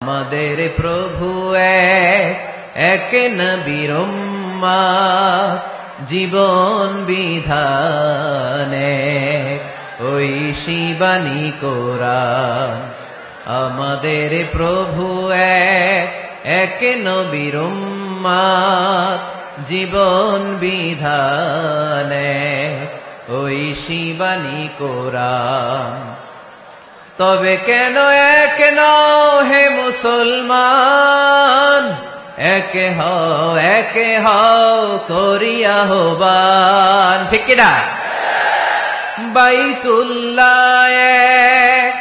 আমাদের প্রভু এক নবীর উম্মত, জীবন বিধানে ওই শিবানী কোরআন। আমাদের প্রভু এক নবীর উম্মত, জীবন বিধানে ওই শিবানী কোরআন। তবে কেন এক নও হে মুসলমান, একে হও করিয়া আহ্বান। ঠিক কিনা? বাইতুল্লাহ এক,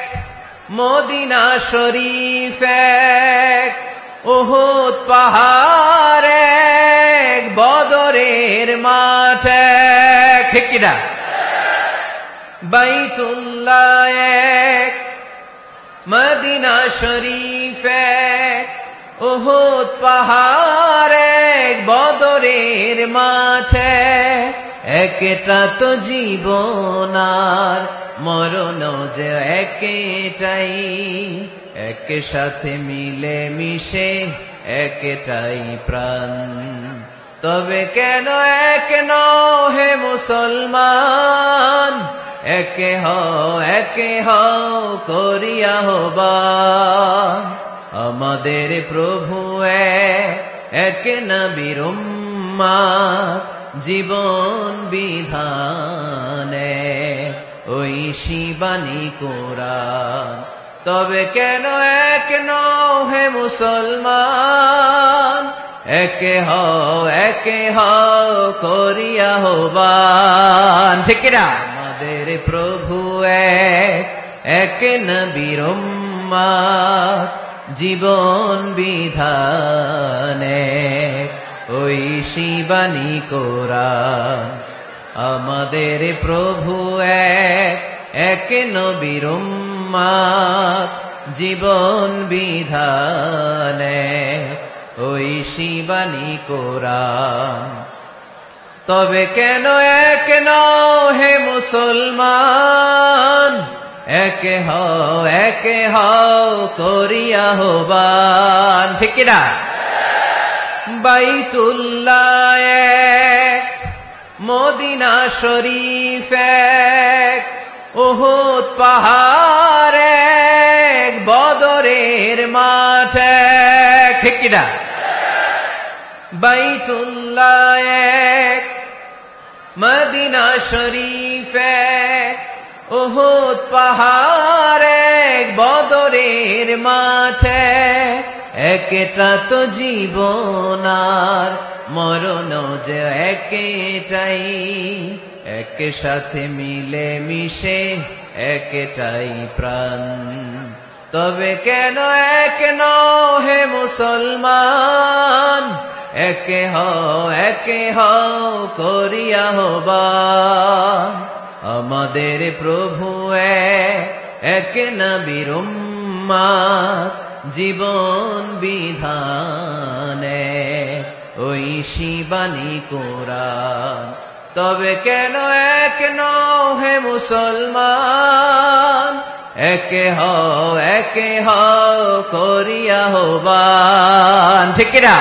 মদিনা শরীফ এক, উহুদ পাহাড় এক, বদরের মাঠ এক। ঠিক কিনা? বাইতুল্লাহ এক, মদিনা শরীফ এক, উহুদ পাহাড় এক, বদরের মাঠে। একটা তো জীবন আর মরণ যে একটাই, এক সাথে মিলে মিশে একটাই প্রাণ। তবে কেন এক নও হে মুসলমান, একে হও করিয়া আহ্বান। আমাদের প্রভু এক নবীর উম্মত, জীবন বিধানে ওই শিবানী কোরআন। তবে কেন এক নও হে মুসলমান, একে হও করিয়া আহ্বান। ঠিক না? আমাদের প্রভু এক নবীর উম্মত, জীবন বিধানে ওই শিবানী কোরআন। আমাদের প্রভু এক নবীর উম্মত, জীবন বিধানে ওই শিবানী কোরআন। তবে কেন এক নও হে মুসলমান, একে হও করিয়া আহ্বান। ঠিক কিনা? বাইতুল্লাহ এক, মদিনা শরীফ এক, উহুদ পাহাড় এক, বদরের মাঠ এক। ঠিক কিনা? বাইতুল্লাহ এক, মদিনা শরীফ এক, উহুদ পাহাড় এক, বদরের মাঠে। একটা তো জীবন আর মরণ যে একটাই, এক সাথে মিলে মিশে একটাই প্রাণ। তবে কেন এক নও হে মুসলমান, একে হও করিয়া আহ্বান। আমাদের প্রভু এক নবীর উম্মত, জীবন বিধানে ওই শিবানী কোরআন। তবে কেন এক নও হে মুসলমান, একে হও করিয়া আহ্বান। ঠিক কিনা?